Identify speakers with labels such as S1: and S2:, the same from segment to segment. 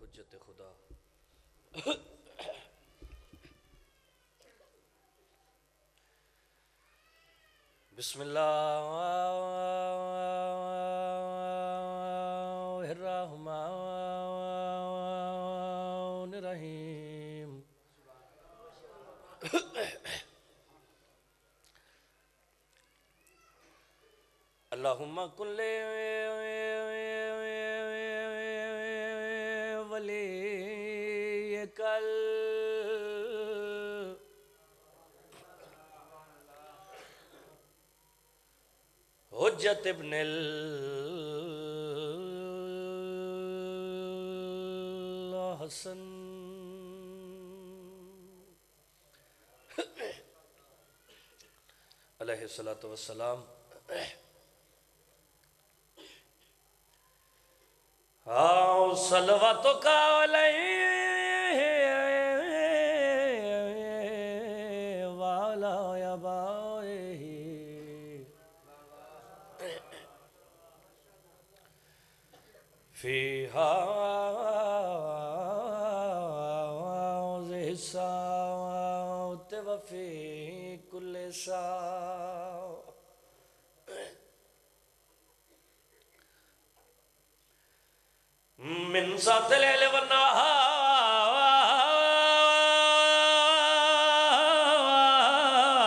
S1: حجت خدا بسم اللہ الرحمن الرحیم اللہم کل ولی کل حجت ابن الحسن علیہ السلام آؤ صلواتک علیہ وعلی آبائہ فی هذه الساعة وفي كل ساعة من ساعة الليل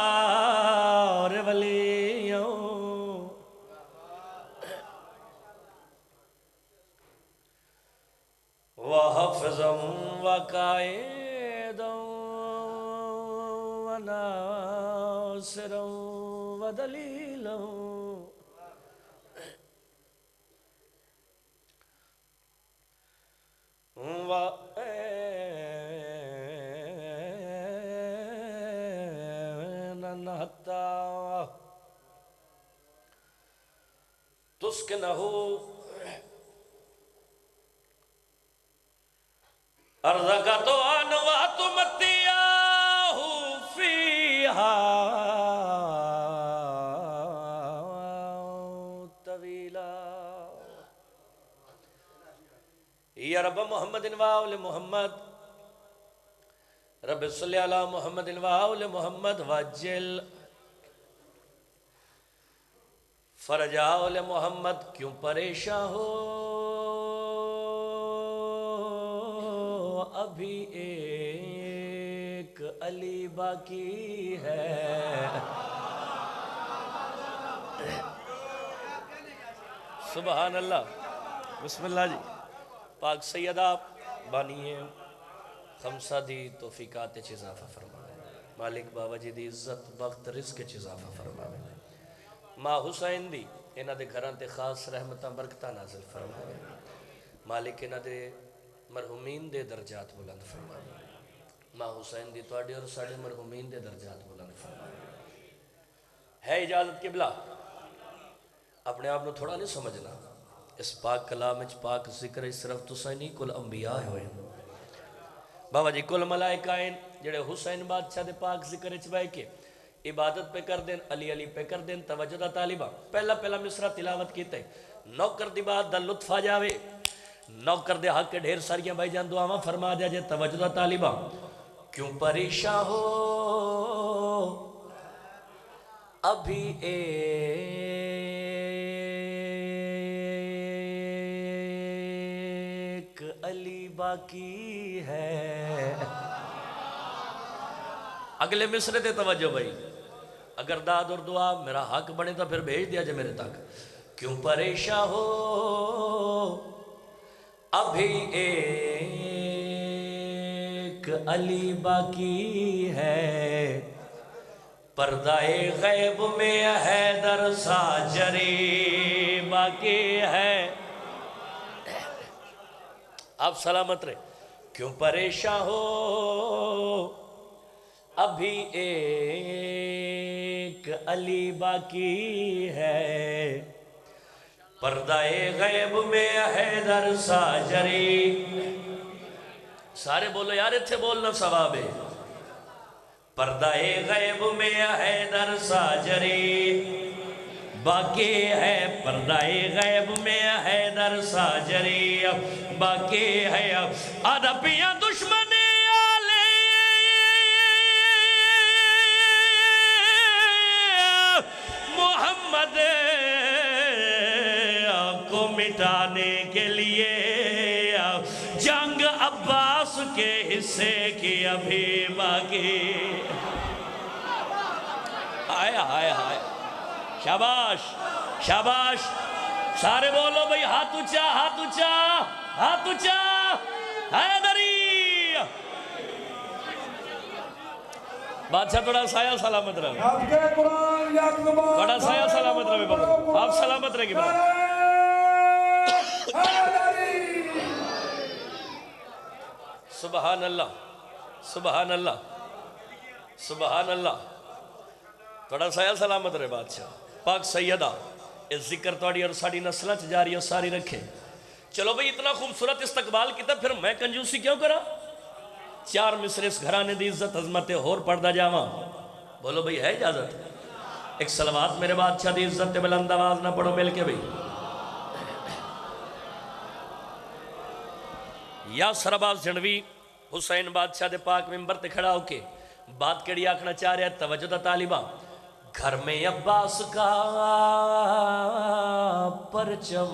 S1: والنهار واليوم وحفظا وقائدا وناصرا ودليلا وَأَيْنًا حَتَّى تُسْكِنَهُ أَرْضَكَ طَوْعًا وَتُمَتِّعَهُ فِيهَا طَوِيلًا یا رب محمد وآل محمد رب صلی علی محمد وآل محمد وجل فرج آل محمد کیوں پریشان ہو ابھی ایک علی باقی ہے سبحان اللہ بسم اللہ جی پاک سیدہ بانیے خمسہ دی توفیقات اضافہ فرمائے مالک بابا جی دی عزت وقت رزق اضافہ فرمائے ماں حسین دی انہ دے گھران تے خاص رحمتہ برکتہ نازل فرمائے مالک انہ دے مرحومین دے درجات بلند فرمائے ماں حسین دی توڑی اور ساڑھے مرحومین دے درجات بلند فرمائے ہے اجازت قبلہ اپنے آپ نے تھوڑا نہیں سمجھنا اس پاک کلام اچ پاک ذکر صرف تسینی کل انبیاء ہوئے بابا جی کل ملائکہ ہیں جڑے حسین بادشاہ دے پاک ذکر اچ بائے کے عبادت پہ کر دیں علی علی پہ کر دیں توجہ دا طالبہ پہلا مصرہ تلاوت کیتے نوکر دی بات دا لطف آ جاوے نوکر دے حق کے ڈھیر ساریاں بھائی جان دعاواں فرما دیا جائے توجہ دا طالبہ کیوں پریشان ہو ابھی ایک علی باقی ہے اگلے مصرے تے توجہ بھائی اگر داد اور دعا میرا حق بنے تو پھر بھیج دیا جائے میرے تک کیوں پریشان ہو ابھی ایک علی باقی ہے پردہ غیب میں حیدر ساجری باقی ہے آپ سلامت رہے کیوں پریشان ہو ابھی ایک علی باقی ہے پردہ غیب میں حیدر ساجری سارے بولو یار اتھے بولنا ثواب ہے پردہ غیب میں حیدر ساجری باقی ہے پردہ غیب میں حیدر ساجری، باقی ہے ادبیاں دشمن آلے محمد کو مٹانے کے لیے جنگ عباس کے حصے کی ابھی باقی۔ آئے آئے آئے، شاباش شاباش، سارے بولو بھئی، ہاتھ اونچا ہاتھ اونچا ہاتھ اونچا، حیدری۔ بادشاہ تھوڑا سایہ سلامت رہے، تھوڑا سایہ سلامت رہے بابا، آپ سلامت رہے گی بابا۔ سبحان اللہ سبحان اللہ سبحان اللہ، تھوڑا سایہ سلامت رہے بادشاہ۔ پاک سیدہ اس ذکر توڑی اور ساڑی نسلہ جاری اور ساری رکھے۔ چلو بھئی اتنا خوبصورت استقبال کیتا، پھر میں کنجوسی کیوں کرا؟ 4 مصر اس گھرانے دی عزت عظمت اور پردہ جاواں، بولو بھئی ہے اجازت؟ ایک صلوات میرے بادشاہ دی عزت بلند آواز نہ پڑھو مل کے بھئی۔ یا سرباز جنوی حسین بادشاہ دے پاک ممبر تے کھڑا ہو کے بات کڑی آکھنا چاہ رہے ہیں، توجہ دا طالبہ۔ گھر میں عباس کا پرچم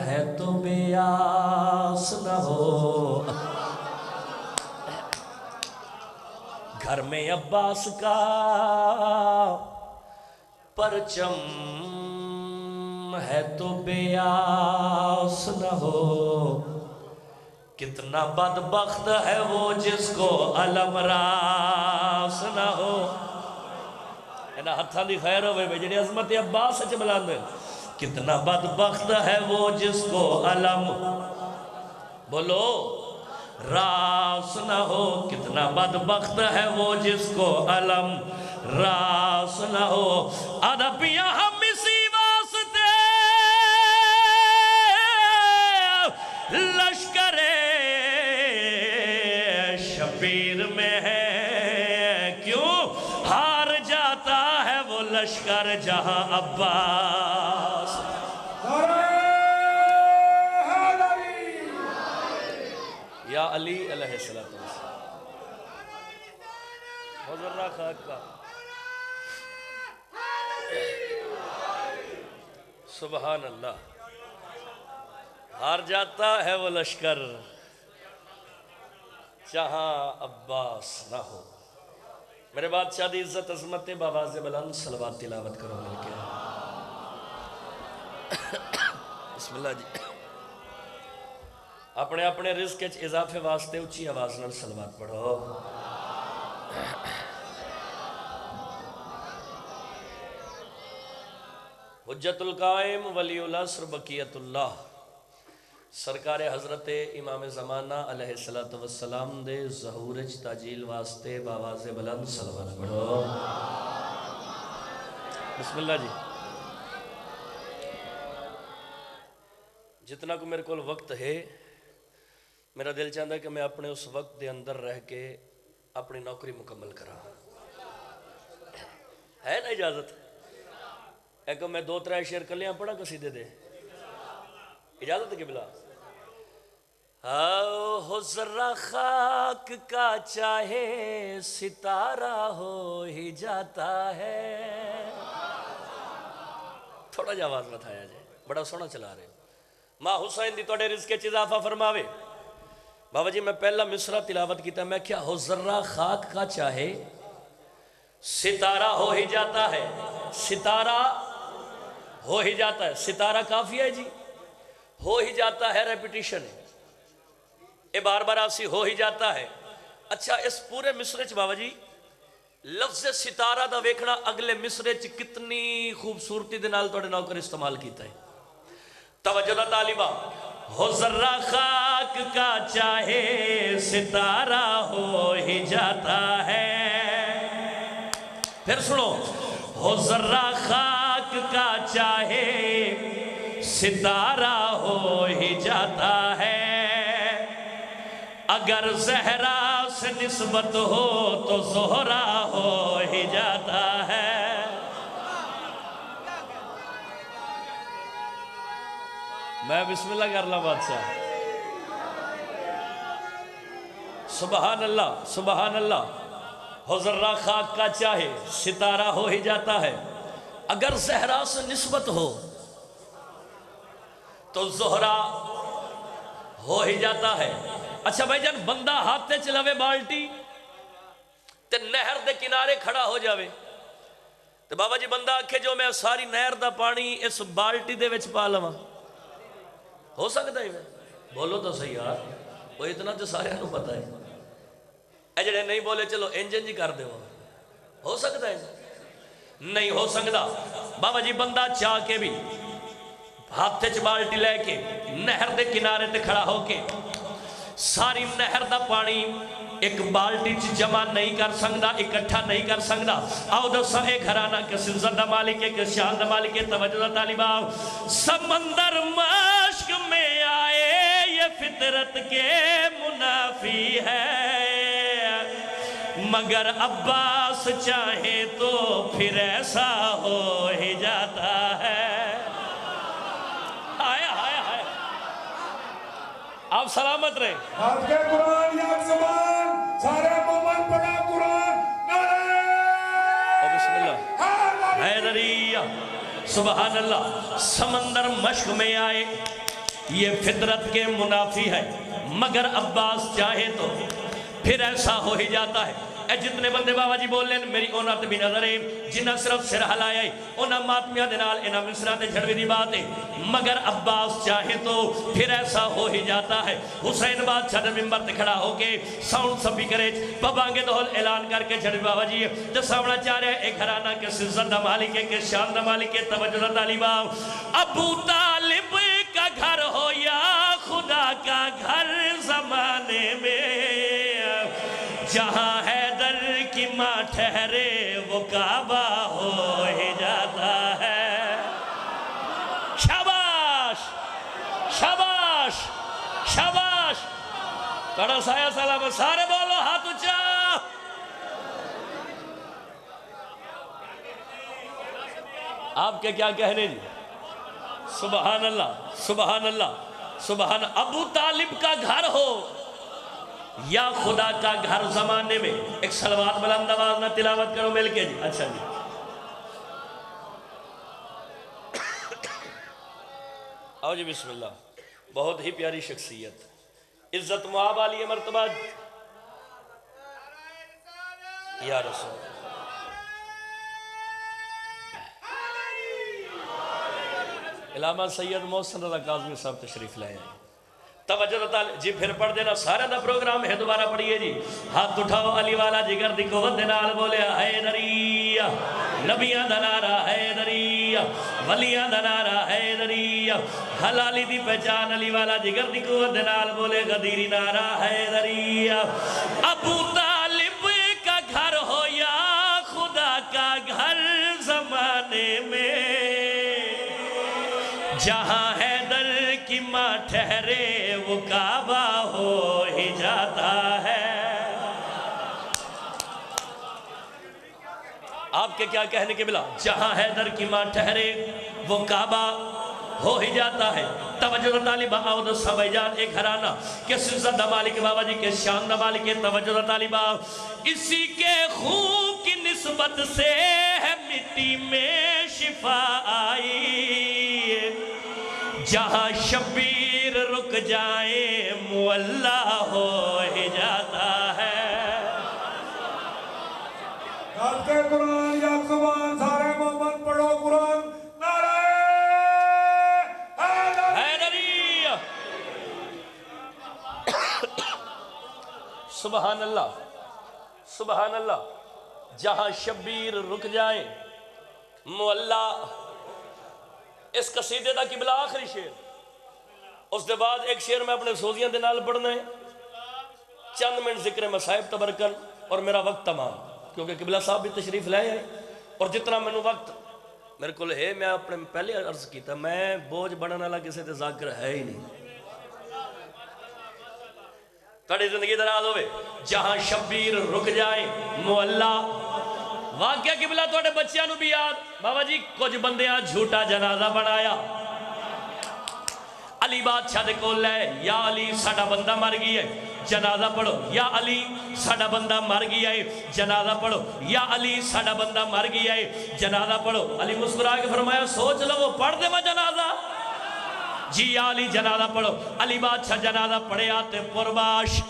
S1: ہے تو بے آس نہ ہو، گھر میں عباس کا پرچم ہے تو بے آس نہ ہو، کتنا بدبخت ہے وہ جس کو علم راس نہ ہو۔ اینا ہتھاں دی خیر ہوئے بھئی جنہی عظمت عباس سے بلند ہے، کتنا بدبخت ہے وہ جس کو علم، بولو راس نہ ہو، کتنا بدبخت ہے وہ جس کو علم راس نہ ہو۔ ادبیاں ہم اسی واسطے لشکر شبیر میں ہے، کیوں ہار جاتا ہے وہ لشکر جہاں عباس۔ یا علی علیہ السلام، حضرہ خاک کا سبحان اللہ، ہار جاتا ہے وہ لشکر جہاں عباس نہ ہو۔ میرے بادشاہ دی عزت عظمت باواز بلند صلوات تلاوت کرو مل کے۔ بسم اللہ جی، اپنے اپنے رزق کے اضافے واسطے اچھی آواز نال صلوات پڑھو۔ حجت القائم ولی العصر بقیت اللہ سرکار حضرت امام زمانہ علیہ السلام دے ظہورج تاجیل واسطے باواز بلند صلوات پڑھو۔ بسم اللہ جی۔ جتنا کو میرے کول وقت ہے، میرا دل چاہتا ہے کہ میں اپنے اس وقت دے اندر رہ کے اپنی نوکری مکمل کرا، ہے نا اجازت؟ ایک میں 2-3 شعر کلیاں پڑھا قصیدے دے، اجازت ہے کہ بلا؟ ہو ذرہ خاک کا چاہے ستارہ ہو ہی جاتا ہے، تھوڑا جا آواز مت آیا جائے، بڑا سونا چلا رہے۔ ماں حسین دی توڑے رزق کے اضافہ فرماوے۔ بابا جی میں پہلا مصرع تلاوت کیتا میں کیا ہو ذرہ خاک کا چاہے ستارہ ہو ہی جاتا ہے، ستارہ ہو ہی جاتا ہے، ستارہ کافی ہے جی، ہو ہی جاتا ہے ریپیٹیشن ہے، اے بار بار آسی ہو ہی جاتا ہے۔ اچھا اس پورے مصرے چ بابا جی لفظ ستارہ دا ویکھنا اگلے مصرے چ کتنی خوبصورتی دے نال توڑے نوکر استعمال کیتا ہے۔ توجہ دا طالبہ، ہو ذرہ خاک کا چاہے ستارہ ہو ہی جاتا ہے، پھر سنو، ہو ذرہ خاک کا چاہے ستارہ ہو ہی جاتا ہے، اگر زہرا سے نسبت ہو تو زہرا ہو ہی جاتا ہے۔ میں بسم اللہ کر لا بادشاہ. سبحان اللہ سبحان اللہ. ہو ذرہ خاک کا چاہے ستارہ ہو ہی جاتا ہے، اگر زہرا سے نسبت ہو تو زہرا ہو ہی جاتا ہے. اچھا بھائی جان، بندہ ہاتھ تے چلاوے بالٹی تے نہر دے کنارے کھڑا ہو جاوے تے بابا جی بندہ آکھے جو میں ساری نہر دا پانی اس بالٹی دے وچ پا لواں، ہو سکتا ہے؟ بولو تو صحیح یار، وہ اتنا تو سارے نو پتہ ہے. اے جڑے نہیں بولے چلو انجن جی کر دے، ہو سکتا ہے؟ نہیں ہو سکتا. بابا جی بندہ چاہ کے بھی ہاتھ چ بالٹی لے کے نہر دے کنارے تے کھڑا ہو کے ساری نہر دا پانی ایک بالٹی چ جمع نہیں کر سکتا، اکٹھا نہیں کر سکتا. آؤ دساں اے گھرانہ کس عزت دا مالک ہے، کس شان دا مالک ہے. توجہ دا طالبہ، سمندر مشک میں آئے یہ فطرت کے منافی ہے، مگر عباس چاہے تو پھر ایسا ہو ہی جاتا ہے. آپ سلامت رہے.
S2: آپ کے قرآن یا زبان سارے مومن پڑھا قرآن نعرہ
S1: بسم اللہ حیدریہ. سبحان اللہ. سمندر مشک میں آئے یہ فطرت کے منافی ہے، مگر عباس چاہے تو پھر ایسا ہو ہی جاتا ہے. اے جتنے بندے بابا جی بول لیں میری اونات بھی نظر ہے، جنہ صرف سر ہلایا ہے انہاں ماتمیاں دنال انہاں مصرات جھڑوی دی بات ہے، مگر عباس چاہے تو پھر ایسا ہو ہی جاتا ہے. حسین بادشاہ نے ممبر تے کھڑا ہو کے ساؤنڈ سبھی کرے پبانگے دہل اعلان کر کے جھڑوی بابا جی جو سامنا چاہ رہے ہیں ایک گھرانہ کے عزت دا مالک ہے، کے شان دا مالک ہے. توجہ دا طالبہ، ابو طالب کا گھر ہو یا خدا کا گھر زمانے میں، جہاں حیدر کی ماں ٹھہرے وہ کعبہ ہو ہی جاتا ہے. شاباش شاباش شاباش. کڑا سایہ سلام سارے بولو ہاتھ اونچا. آپ کے کیا کہنے جی؟ سبحان اللہ سبحان اللہ سبحان. ابو طالب کا گھر ہو یا خدا کا گھر زمانے میں، ایک صلوات بلند آواز نہ تلاوت کرو مل کے جی. اچھا جی، آؤ جی بسم اللہ. بہت ہی پیاری شخصیت، عزت معاب علی مرتبہ یا رسول. علامہ سید محسن رضا کاظمی صاحب تشریف لائے ہیں. توجہ تعالی جی پھر پڑھ دینا سارے دا پروگرام ہے. دوبارہ پڑھئے جی. ہاتھ اٹھاؤ علی والا جگر دی قوت دنال بولے حیدریہ. نبیاں دا نعرہ حیدریہ، ولیاں دا نعرہ حیدریہ. حلالی دی پہچان علی والا جگر دی قوت دنال بولے غدیری نعرہ حیدریہ. ابو طالب کا گھر ہو یا خدا کا گھر زمانے میں، جہاں حیدر کی ماں ٹھہرے وہ کعبہ ہو ہی جاتا ہے. آپ کے کیا کہنے کے بلا؟ جہاں حیدر کی ماں ٹھہرے وہ کعبہ ہو ہی جاتا ہے. توجہ طالبہ، آؤ دسا بھائی جان ایک گھرانہ کس عزت دا مالک بابا جی، کس شان دا مالک ہے. توجہ طالبہ، اسی کے خون کی نسبت سے ہے مٹی میں شفا آئی، جہاں شبیر رک جائے مولا ہو ہی جاتا ہے.
S2: آپ کے قرآن یا زبان سارے مومن پڑھو قرآن نعرہ
S1: حیدریہ. سبحان اللہ سبحان اللہ. جہاں شبیر رک جائیں مولا. اس قصیدے دا قبلہ آخری شعر، اس دے بعد ایک شعر میں اپنے سوزیاں دے نال پڑھنا ہے. چند منٹ ذکر مصائب تبرکن اور میرا وقت تمام، کیونکہ قبلہ صاحب بھی تشریف لائے ہیں اور جتنا میں وقت میرے کو ہے میں اپنے پہلے عرض کیتا میں بوجھ بڑھنے والا کسی تے ذاکر ہے ہی نہیں. تڑی زندگی دراز ہوئے. جہاں شبیر رک جائیں مولا. واقعہ قبلہ توڑے بچیاں نو بھی یاد. بابا جی کچھ بندیاں جھوٹا جنازہ بنایا. علی بادشاہ دے کول لے یا علی ساڈا بندہ مر گیا ہے جنازہ پڑھو یا علی ساڈا بندہ مر گیا ہے جنازہ پڑھو یا علی ساڈا بندہ مر گیا ہے جنازہ پڑھو علی مسکرا کے فرمایا سوچ لو وہ پڑھ دے میں جنازہ جی یا علی جنازہ پڑھو علی بادشاہ جنازہ پڑھے آتے پرباش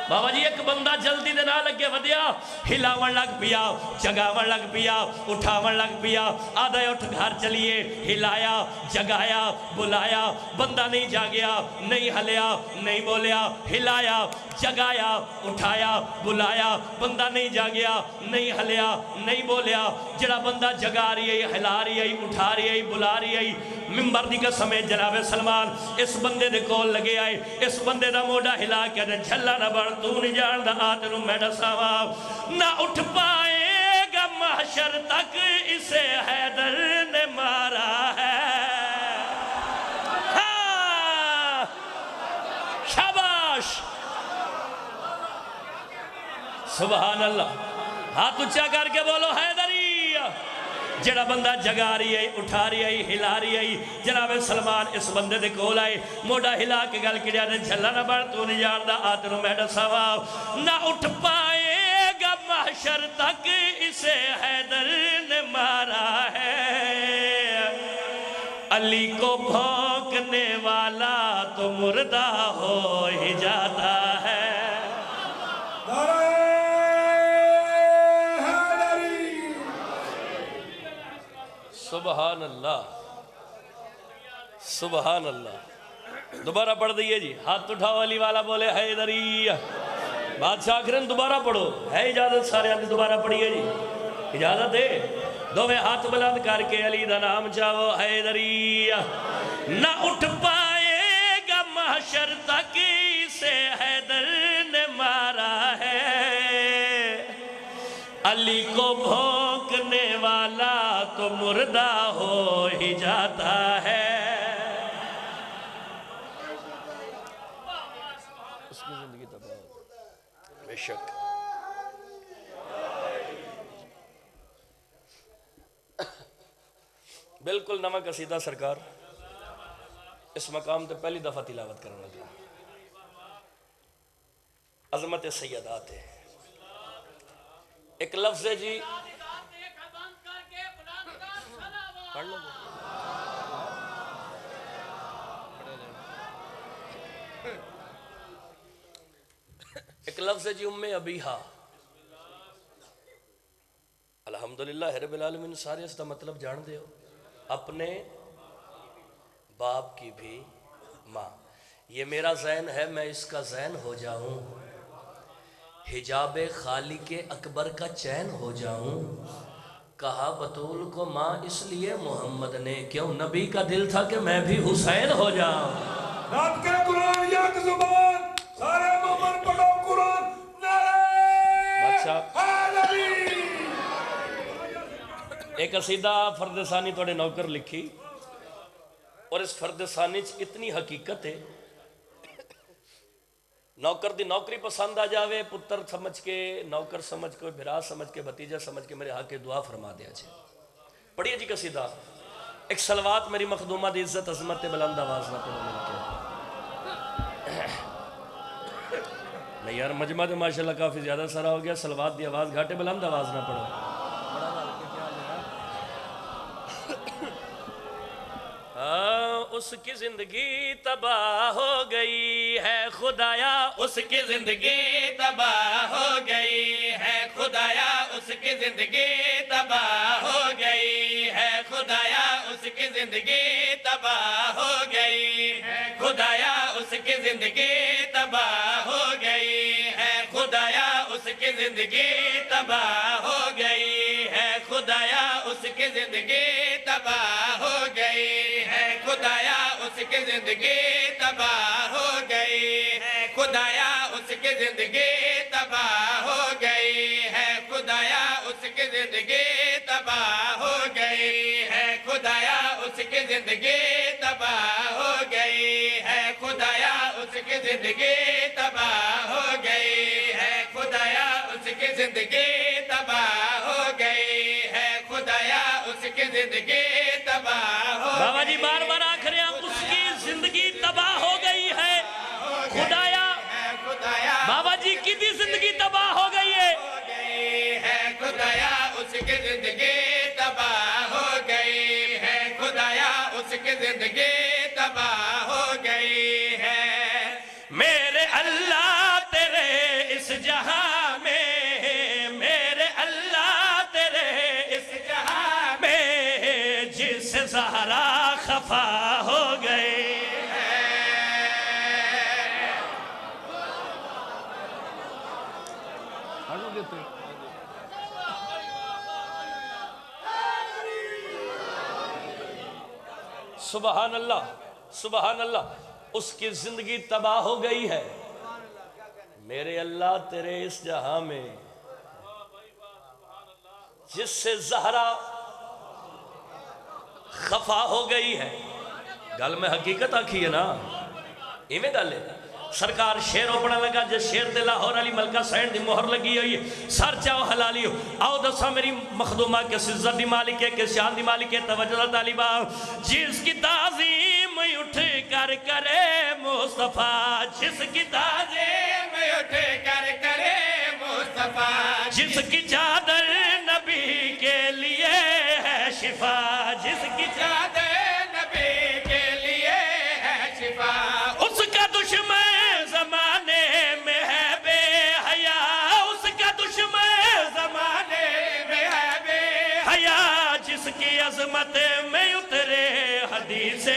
S1: بابا جی ایک بندہ جلدی دے نہ لگے ودیا ہلاون لگ پیا جگاون لگ پیا اٹھاون لگ پیا آدھے اٹھ گھر چلیے ہلایا جگایا بلایا بندہ نہیں جاگیا نہیں ہلیا نہیں بولیا ہلایا جگایا اٹھایا بلایا بندہ نہیں جاگیا نہیں ہلیا نہیں بولیا جڑا بندہ جگا رہی ہے ہلا رہی ہے اٹھا رہی ہے بلا رہی ہے ممبر دی قسم ہے جناب سلمان اس بندے دے کول لگے آئے اس بندے دا موڑا ہلا کے جھلا نہ بڑھ تو نہیں جان دا آتنو میں ڈساوا نہ اٹھ پائے گا محشر تک اسے حیدر نے مارا ہے ہاں شاباش سبحان اللہ ہاتھ اچھا کر کے بولو حیدری جڑا بندہ جگا رہی ہے اٹھا رہی ہے ہلا رہی ہے جناب سلمان اس بندے دے کول آئے موڑا ہلا کے گل کڑیا نے جھلا نہ بڑھ تو نہیں جاندہ آتنو میں ڈساوا نہ اٹھ پائے گا محشر تک اسے حیدر نے مارا ہے علی کو بھونکنے والا تو مردہ ہو ہی جاتا ہے سبحان اللہ سبحان اللہ دوبارہ پڑھ دئیے جی ہاتھ اٹھاؤ علی والا بولے حیدری بادشاہ آخرین دوبارہ پڑھو ہے اجازت سارے آدھے دوبارہ پڑھیے جی اجازت ہے دوویں ہاتھ بلند کر کے علی دا نام چاہو حیدری نہ اٹھ پائے گا محشر تک اسے حیدر نے مارا ہے علی کو بھونکنے والا تو مردہ ہو ہی جاتا ہے اس کی زندگی تباہ بے شک بالکل نواں قصیدہ سرکار اس مقام تے پہلی دفعہ تلاوت کرنے لگا عظمت سیدات ہے ایک لفظ ہے جی پڑھ لو ایک لفظ ہے جی ام ابیہا الحمدللہ رب العالمین سارے اس کا مطلب جان دے ہو اپنے باپ کی بھی ماں یہ میرا زین ہے میں اس کا زین ہو جاؤں حجاب خالق اکبر کا چین ہو جاؤں کہا بطول کو ماں اس لیے محمد نے کیوں نبی کا دل تھا کہ میں بھی حسین ہو جاؤں
S2: رات کے قرآن یک زبان سارے مومن پڑھو قرآن
S1: بادشاہ
S2: حیدری
S1: ایک قصیدہ فرد ثانی توڑے نوکر لکھی اور اس فرد ثانی اتنی حقیقت ہے نوکر دی نوکری پسند آ جاوے پتر سمجھ کے نوکر سمجھ کے بھرا سمجھ کے بھتیجہ سمجھ کے میرے حق کے دعا فرما دیا جائے پڑھیے جی قصیدہ ایک صلوات میری مخدومہ دی عزت عظمت بلند آواز نہ پڑھو مل کے نہیں یار مجمع تو ماشاءاللہ کافی زیادہ سارا ہو گیا صلوات دی آواز گھاٹے بلند آواز نہ پڑھو اس کی زندگی تباہ ہو گئی ہے خدایا
S3: اس کی زندگی تباہ ہو گئی ہے خدایا اس کی زندگی تباہ ہو گئی ہے خدایا اس کی زندگی تباہ ہو گئی ہے خدایا اس کی زندگی تباہ ہو گئی ہے خدایا اس کی زندگی تباہ ہو گئی ہے خدایا اس کی زندگی تباہ ہو گئی ہے خدایا اس کی زندگی تباہ ہو گئی ہے خدایا اس کی زندگی تباہ ہو گئی ہے خدایا اس کی زندگی تباہ ہو گئی ہے خدایا اس کی زندگی تباہ ہو گئی ہے خدایا اس کی زندگی تباہ ہو گئی ہے خدایا اس کی زندگی تباہ ہو گئی ہے خدایا اس کی زندگی تباہ ہو
S1: بابا جی بار بار آخر ہیں اس کی زندگی خدایا بابا جی کی بھی زندگی تباہ ہو گئی ہے
S3: خدایا اس کی زندگی تباہ ہو گئی ہے خدایا اس کی زندگی تباہ ہو گئی ہے
S1: میرے اللہ تیرے اس جہاں میں میرے اللہ تیرے اس جہاں میں جس سے زہرا خفا ہو گئے سبحان اللہ سبحان اللہ اس کی زندگی تباہ ہو گئی ہے میرے اللہ تیرے اس جہاں میں جس سے زہرا خفا ہو گئی ہے گل میں حقیقت آکھی ہے نا ایمیں گل ہے سرکار شیر اپنا لگا جس شیر دے لاہور علی ملکہ سینڈ دی مہر لگی ہوئی ہے سر چاہو حلالی ہو آؤ دسا میری مخدومہ کے سزت دی مالک ہے کے شان دی مالک ہے توجہ طالبہ جس کی تعظیم اٹھ کر کرے مصطفیٰ جس کی تعظیم
S3: اٹھ کر کرے مصطفیٰ
S1: جس کی چادر نبی کے لیے ہے شفا جس کی
S3: چادر نبی کے لیے ہے شفا
S1: اس کا دشمن زمانے میں ہے بے حیا اس کا دشمن زمانے
S3: میں ہے بے
S1: حیا جس کی عظمت میں اترے حدیث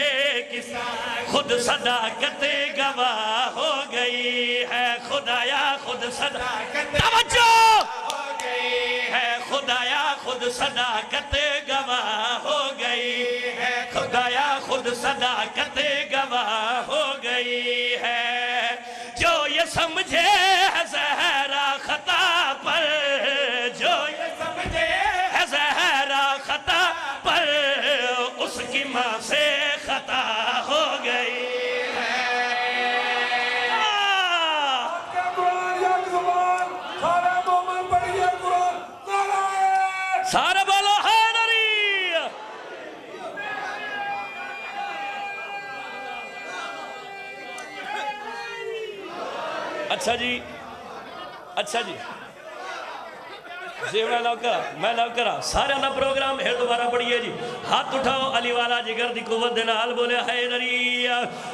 S1: کسا خود صداقت گواہ ہو گئی ہے خدایا خود صداقت توجہ
S3: ہو گئی
S1: ہے خدایا خود صداقت گواہ ہو گئی ہے خدایا خود صداقت گواہ ہو گئی ہے جو یہ سمجھے ہے زہرا خطا پر جو یہ سمجھے ہے زہرا خطا پر اس کی ماں سے خطا ہو گئی سارے بولو حیدری اچھا جی جی میں لو کرا سارے اندھا پروگرام ہے دوبارہ پڑھئے جی ہاتھ اٹھاؤ علی والا جگر دی قوت دنال بولے حیدری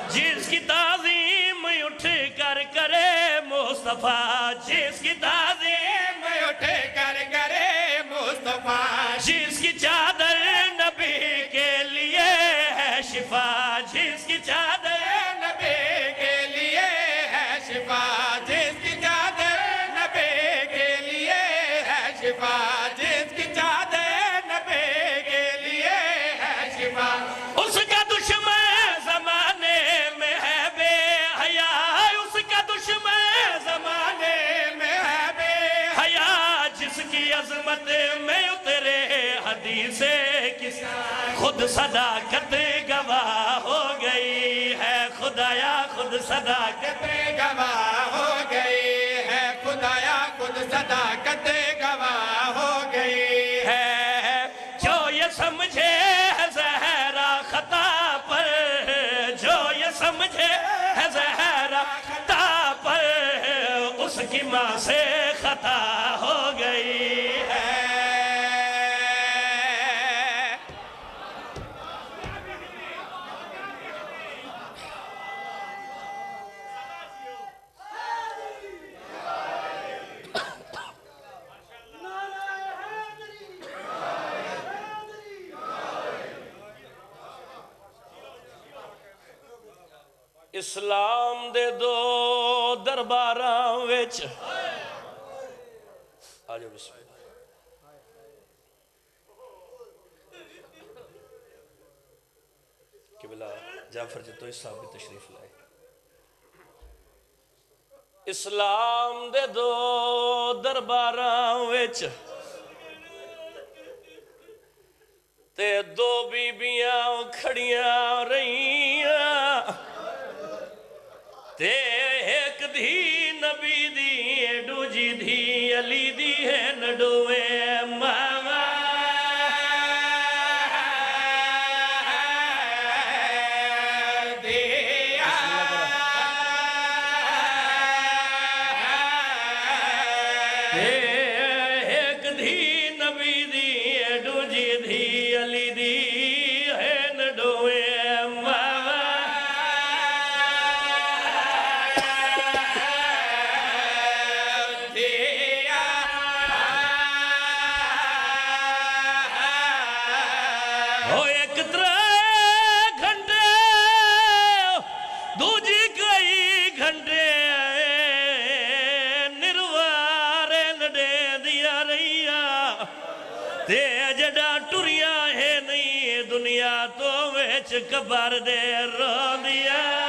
S1: جس کی تعظیم اٹھ کر کرے مصطفیٰ جس کی تعظیم
S3: اٹھ کر کرے مصطفیٰ
S1: جس کی چادر نبی کے لیے ہے شفا جس کی چادر
S3: نبی کے لیے ہے شفا جس کی چادر نبی کے لیے ہے شفا جس کی چادر نبی کے لیے ہے شفا
S1: اس کا دشمن زمانے میں ہے بے حیا اس کا دشمن زمانے
S3: میں ہے بے
S1: حیا جس کی عظمت میں اترے حدیث کسا خود صداقت گواہ ہو گئی ہے خدایا خود صداقت
S3: گواہ ہو گئی ہے خدایا خود صداقت گواہ ہو گئی
S1: ہے جو یہ سمجھے ہے زہرا خطا پر جو یہ سمجھے ہے زہرا خطا پر اس کی ماں سے خطا ہو گئی ہے اسلام دے دو درباراں وچ آجو بسم اللہ قبلہ جعفر جتوئی صاحب بھی تشریف لائے اسلام دے دو درباراں وچ تے دو بیبیاں کھڑیاں رہیاں تے ایک دھی نبی دی دوجی دھی علی دی ہے نڈوے ماما تے جڑا ٹریا ہے نہیں دنیا تو ویچ کبر دے رو دیا